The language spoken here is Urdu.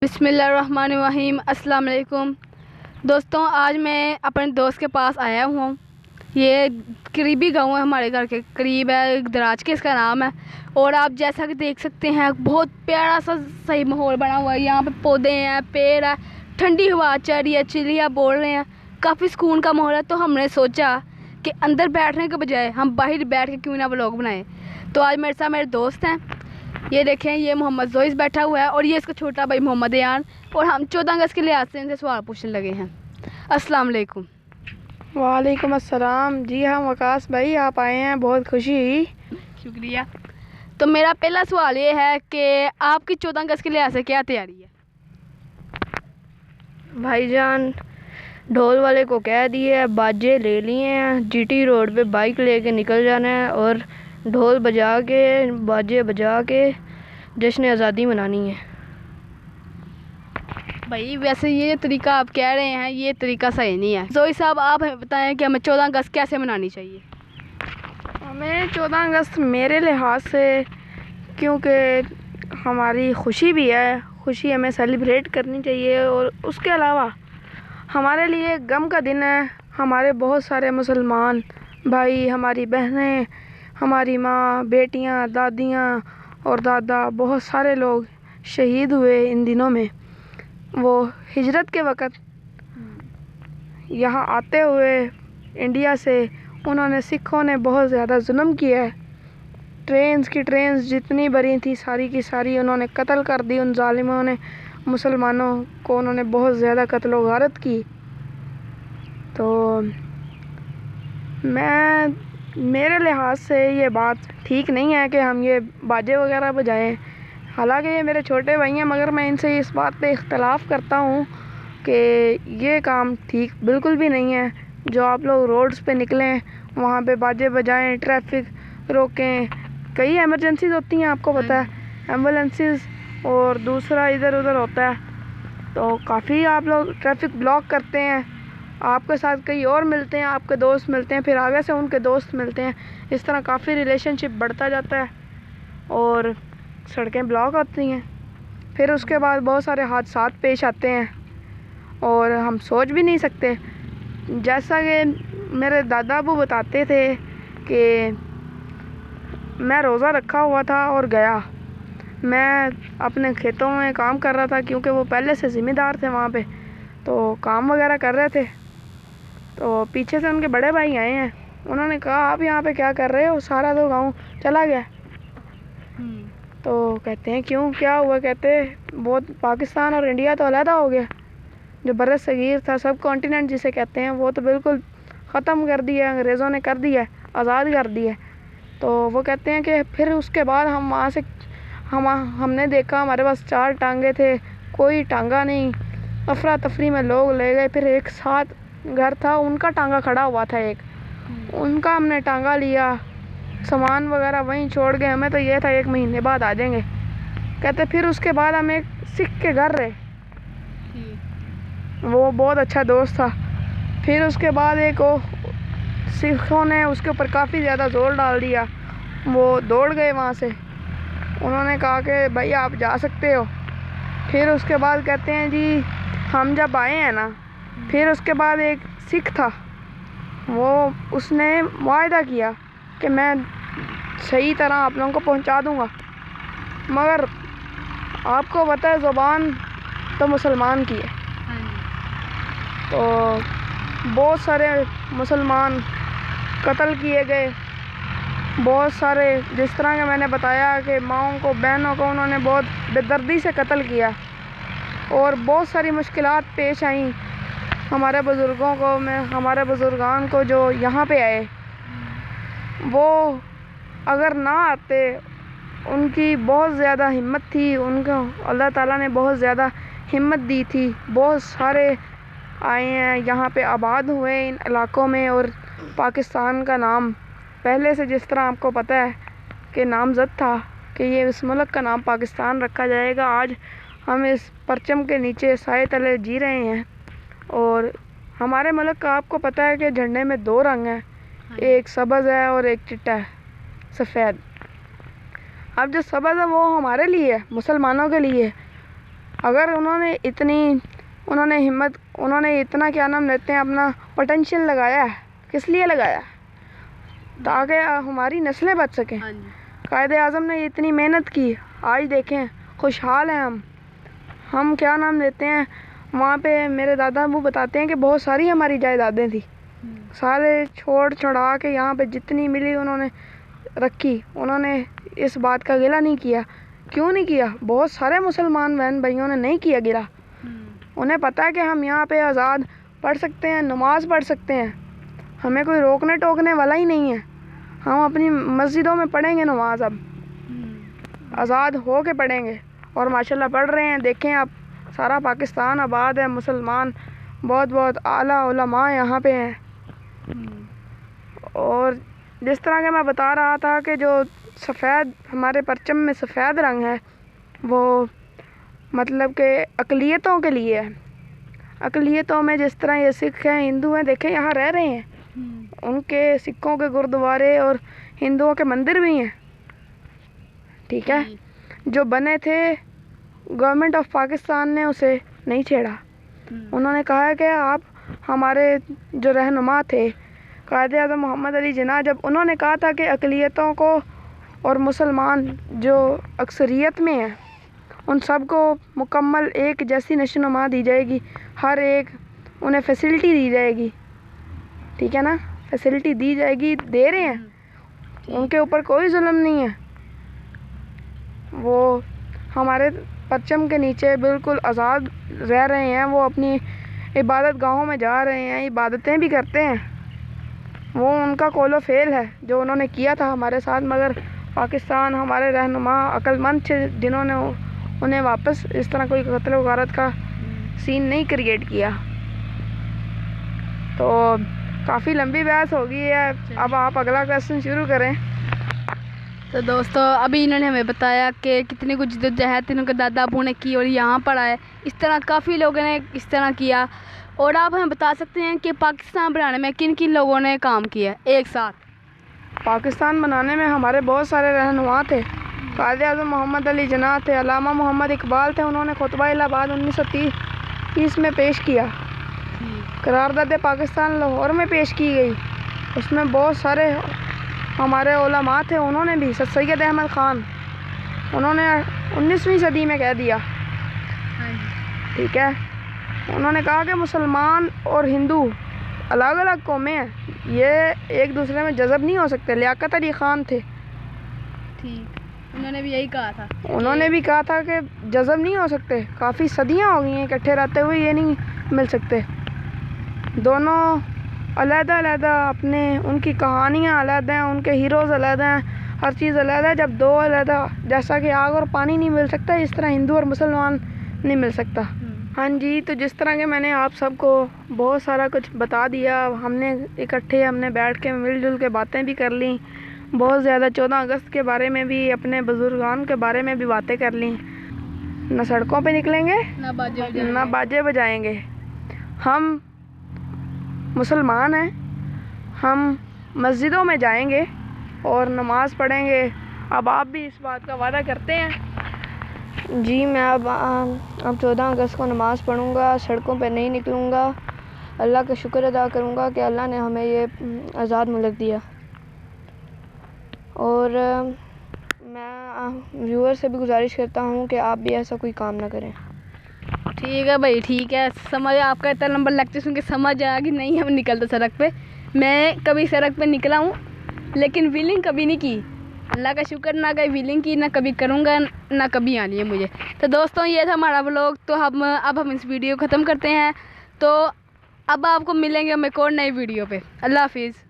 بسم اللہ الرحمن الرحیم۔ السلام علیکم دوستوں، آج میں اپنے دوست کے پاس آیا ہوں۔ یہ قریبی گاؤں ہے، ہمارے گھر کے قریب ہے، دراج کے اس کا نام ہے۔ اور آپ جیسا کہ دیکھ سکتے ہیں بہت پیارا سا صحیح ماحول بنا ہوا ہے۔ یہاں پہ پودے ہیں، پیڑ ہے، ٹھنڈی ہوا چل رہی ہے، چڑیا بول رہے ہیں، کافی سکون کا ماحول ہے۔ تو ہم نے سوچا کہ اندر بیٹھنے کے بجائے ہم باہر بیٹھ کے کیوں نہ ولاگ بنائیں۔ تو آج میرے ساتھ میرے دوست ہیں، یہ دیکھیں، یہ محمد زوئس بیٹھا ہوا ہے اور یہ اس کا چھوٹا بھائی محمد ایان، اور ہم 14 اگست کے لحاظ سے ان سے سوال پوچھنے لگے ہیں۔ السلام علیکم۔ وعلیکم السلام۔ جی ہاں وقاص بھائی، آپ آئے ہیں، بہت خوشی ہوئی۔ شکریہ۔ تو میرا پہلا سوال یہ ہے کہ آپ کی 14 اگست کے لحاظ سے کیا تیاری ہے؟ بھائی جان، ڈھول والے کو کہہ دیے، باجے لے لیے ہیں، جی ٹی روڈ پہ بائک لے کے نکل جانا ہے اور ڈھول بجا کے، باجے بجا کے جشن آزادی منانی ہے۔ بھائی ویسے یہ طریقہ آپ کہہ رہے ہیں، یہ طریقہ صحیح نہیں ہے۔ زوئی صاحب، آپ ہمیں بتائیں کہ ہمیں 14 اگست کیسے منانی چاہیے؟ ہمیں 14 اگست میرے لحاظ سے، کیونکہ ہماری خوشی بھی ہے، خوشی ہمیں سیلیبریٹ کرنی چاہیے، اور اس کے علاوہ ہمارے لیے غم کا دن ہے۔ ہمارے بہت سارے مسلمان بھائی، ہماری بہنیں، ہماری ماں، بیٹیاں، دادیاں اور دادا، بہت سارے لوگ شہید ہوئے ان دنوں میں۔ وہ ہجرت کے وقت یہاں آتے ہوئے انڈیا سے انہوں نے، سکھوں نے بہت زیادہ ظلم کیا ہے۔ ٹرینز کی ٹرینز جتنی بری تھی ساری کی ساری انہوں نے قتل کر دی۔ ان ظالموں نے مسلمانوں کو انہوں نے بہت زیادہ قتل و غارت کی۔ تو میرے لحاظ سے یہ بات ٹھیک نہیں ہے کہ ہم یہ باجے وغیرہ بجائیں۔ حالانکہ یہ میرے چھوٹے بھائی ہیں، مگر میں ان سے اس بات پہ اختلاف کرتا ہوں کہ یہ کام ٹھیک بالکل بھی نہیں ہے۔ جو آپ لوگ روڈز پہ نکلیں، وہاں پہ باجے بجائیں، ٹریفک روکیں، کئی ایمرجنسیز ہوتی ہیں، آپ کو پتہ ہے، ایمبولینسز اور دوسرا ادھر ادھر ہوتا ہے، تو کافی آپ لوگ ٹریفک بلاک کرتے ہیں۔ آپ کے ساتھ کئی اور ملتے ہیں، آپ کے دوست ملتے ہیں، پھر آگے سے ان کے دوست ملتے ہیں، اس طرح کافی ریلیشن شپ بڑھتا جاتا ہے اور سڑکیں بلاک ہوتی ہیں۔ پھر اس کے بعد بہت سارے حادثات پیش آتے ہیں اور ہم سوچ بھی نہیں سکتے۔ جیسا کہ میرے دادا ابو بتاتے تھے کہ میں روزہ رکھا ہوا تھا اور گیا، میں اپنے کھیتوں میں کام کر رہا تھا، کیونکہ وہ پہلے سے ذمہ دار تھے وہاں پہ، تو کام وغیرہ کر رہے تھے، تو پیچھے سے ان کے بڑے بھائی آئے ہیں، انہوں نے کہا آپ یہاں پہ کیا کر رہے ہو؟ سارا تو گاؤں چلا گیا۔ تو کہتے ہیں کیوں، کیا ہوا؟ کہتے بہت، پاکستان اور انڈیا تو علیحدہ ہو گیا، جو بر صغیر تھا، سب کانٹیننٹ جسے کہتے ہیں، وہ تو بالکل ختم کر دیا، انگریزوں نے کر دیا، آزاد کر دیا۔ تو وہ کہتے ہیں کہ پھر اس کے بعد ہم وہاں سے، ہم نے دیکھا ہمارے پاس 4 ٹانگے تھے، کوئی ٹانگا نہیں، افراتفری میں لوگ لے گئے، پھر ایک ساتھ گھر تھا، ان کا ٹانگا کھڑا ہوا تھا، ایک ان کا ہم نے ٹانگا لیا، سامان وغیرہ وہیں چھوڑ گئے، ہمیں تو یہ تھا 1 مہینے بعد آ جائیں گے۔ کہتے پھر اس کے بعد ہم ایک سکھ کے گھر رہے، وہ بہت اچھا دوست تھا۔ پھر اس کے بعد ایک سکھوں نے اس کے اوپر کافی زیادہ زور ڈال دیا، وہ دوڑ گئے وہاں سے، انہوں نے کہا کہ بھائی آپ جا سکتے ہو۔ پھر اس کے بعد کہتے ہیں جی ہم جب آئے ہیں نا، پھر اس کے بعد ایک سکھ تھا، اس نے معاہدہ کیا کہ میں صحیح طرح آپ لوگوں کو پہنچا دوں گا، مگر آپ کو پتہ ہے زبان تو مسلمان کی ہے، تو بہت سارے مسلمان قتل کیے گئے، بہت سارے، جس طرح کہ میں نے بتایا کہ ماؤں کو، بہنوں کو انہوں نے بہت بے دردی سے قتل کیا، اور بہت ساری مشکلات پیش آئیں ہمارے بزرگوں کو، ہمارے بزرگان کو جو یہاں پہ آئے، وہ اگر نہ آتے، ان کی بہت زیادہ ہمت تھی، ان کو اللہ تعالیٰ نے بہت زیادہ ہمت دی تھی، بہت سارے آئے ہیں یہاں پہ، آباد ہوئے ان علاقوں میں، اور پاکستان کا نام پہلے سے، جس طرح آپ کو پتہ ہے کہ نامزد تھا کہ یہ اس ملک کا نام پاکستان رکھا جائے گا، آج ہم اس پرچم کے نیچے سائے تلے جی رہے ہیں۔ اور ہمارے ملک کا آپ کو پتہ ہے کہ جھنڈے میں 2 رنگ ہیں، ایک سبز ہے اور ایک چٹا ہے، سفید۔ اب جو سبز ہے وہ ہمارے لیے ہے، مسلمانوں کے لیے، اگر انہوں نے ہمت، انہوں نے اتنا کیا نام لیتے ہیں اپنا پوٹینشیل لگایا ہے، کس لیے لگایا؟ تاکہ ہماری نسلیں بچ سکیں۔ قائد اعظم نے اتنی محنت کی، آج دیکھیں خوشحال ہیں ہم کیا نام لیتے ہیں۔ وہاں پہ میرے دادا ابو بتاتے ہیں کہ بہت ساری ہماری جائیدادیں تھیں، سارے چھوڑ چھڑا کے یہاں پہ جتنی ملی انہوں نے رکھی۔ انہوں نے اس بات کا گلہ نہیں کیا۔ کیوں نہیں کیا؟ بہت سارے مسلمان بہن بھائیوں نے نہیں کیا گلہ۔ انہیں پتہ ہے کہ ہم یہاں پہ آزاد پڑھ سکتے ہیں، نماز پڑھ سکتے ہیں، ہمیں کوئی روکنے ٹوکنے والا ہی نہیں ہے۔ ہم اپنی مسجدوں میں پڑھیں گے نماز، اب آزاد ہو کے پڑھیں گے، اور ماشاءاللہ پڑھ رہے ہیں۔ دیکھیں اب سارا پاکستان آباد ہے، مسلمان بہت بہت اعلیٰ علماء یہاں پہ ہیں۔ اور جس طرح کہ میں بتا رہا تھا کہ جو سفید ہمارے پرچم میں سفید رنگ ہے، وہ مطلب کہ اقلیتوں کے لیے ہے۔ اقلیتوں میں جس طرح یہ سکھ ہیں، ہندو ہیں، دیکھیں یہاں رہ رہے ہیں، ان کے سکھوں کے گردوارے اور ہندوؤں کے مندر بھی ہیں، ٹھیک ہے، جو بنے تھے گورنمنٹ آف پاکستان نے اسے نہیں چھیڑا۔ انہوں نے کہا کہ آپ ہمارے جو رہنما تھے قائد اعظم محمد علی جناح، جب انہوں نے کہا تھا کہ اقلیتوں کو اور مسلمان جو اکثریت میں ہیں ان سب کو مکمل ایک جیسی نشو نما دی جائے گی، ہر ایک انہیں فیسلٹی دی جائے گی، ٹھیک ہے نا، فیسلٹی دی جائے گی، دے رہے ہیں، ان کے اوپر کوئی ظلم نہیں ہے، وہ ہمارے پرچم کے نیچے بالکل آزاد رہ رہے ہیں، وہ اپنی عبادت گاہوں میں جا رہے ہیں، عبادتیں بھی کرتے ہیں۔ وہ ان کا قول و فعل ہے جو انہوں نے کیا تھا ہمارے ساتھ، مگر پاکستان ہمارے رہنما عقل مند تھے جنہوں نے انہیں واپس اس طرح کوئی قتل و غارت کا سین نہیں کریٹ کیا۔ تو کافی لمبی بحث ہو گئی ہے، اب آپ اگلا کویسچن شروع کریں۔ تو دوستو ابھی انہوں نے ہمیں بتایا کہ کتنی کچھ جدوجہد ان کے دادا ابو نے کی اور یہاں پڑھا ہے، اس طرح کافی لوگوں نے اس طرح کیا۔ اور آپ ہمیں بتا سکتے ہیں کہ پاکستان بنانے میں کن کن لوگوں نے کام کیا ایک ساتھ؟ پاکستان بنانے میں ہمارے بہت سارے رہنما تھے۔ قائد اعظم محمد علی جناح تھے، علامہ محمد اقبال تھے، انہوں نے خطبہ الہ آباد 1930 میں پیش کیا۔ قرارداد پاکستان لاہور میں پیش کی گئی، اس میں بہت سارے ہمارے علماء تھے، انہوں نے بھی، سید احمد خان، انہوں نے 19ویں صدی میں کہہ دیا، ٹھیک ہے، انہوں نے کہا کہ مسلمان اور ہندو الگ الگ قومیں ہیں، یہ ایک دوسرے میں جذب نہیں ہو سکتے۔ لیاقت علی خان تھے، انہوں نے بھی یہی کہا تھا، انہوں نے بھی کہا تھا کہ جذب نہیں ہو سکتے، کافی صدیاں ہو گئی ہیں اکٹھے رہتے ہوئے، یہ نہیں مل سکتے۔ دونوں علیحدہ علیحدہ اپنے، ان کی کہانیاں علیحدہ ہیں، ان کے ہیروز علیحدہ ہیں، ہر چیز علیحدہ ہے۔ جب دو علیحدہ، جیسا کہ آگ اور پانی نہیں مل سکتا، اس طرح ہندو اور مسلمان نہیں مل سکتا۔ ہاں جی، تو جس طرح کہ میں نے آپ سب کو بہت سارا کچھ بتا دیا، ہم نے اکٹھے ہم نے بیٹھ کے مل جل کے باتیں بھی کر لیں، بہت زیادہ 14 اگست کے بارے میں بھی، اپنے بزرگان کے بارے میں بھی باتیں کر لیں۔ نہ سڑکوں پہ نکلیں گے، نہ باجے بجائیں گے۔ ہم مسلمان ہیں، ہم مسجدوں میں جائیں گے اور نماز پڑھیں گے۔ اب آپ بھی اس بات کا وعدہ کرتے ہیں؟ جی، میں اب 14 اگست کو نماز پڑھوں گا، سڑکوں پہ نہیں نکلوں گا، اللہ کا شکر ادا کروں گا کہ اللہ نے ہمیں یہ آزاد ملک دیا۔ اور میں ویور سے بھی گزارش کرتا ہوں کہ آپ بھی ایسا کوئی کام نہ کریں۔ ٹھیک ہے بھائی، ٹھیک ہے، سمجھ آپ کا اتنا لمبا لیکچر سن کے سمجھ آیا کہ نہیں ہم نکلتے سڑک پہ۔ میں کبھی سڑک پہ نکلا ہوں لیکن ویلنگ کبھی نہیں کی، اللہ کا شکر، نہ کبھی ویلنگ کی، نہ کبھی کروں گا، نہ کبھی آنی ہے مجھے۔ تو دوستوں یہ تھا ہمارا ولاگ، تو اب ہم اس ویڈیو ختم کرتے ہیں، تو اب آپ کو ملیں گے ہم ایک اور نئی ویڈیو پہ۔ اللہ حافظ۔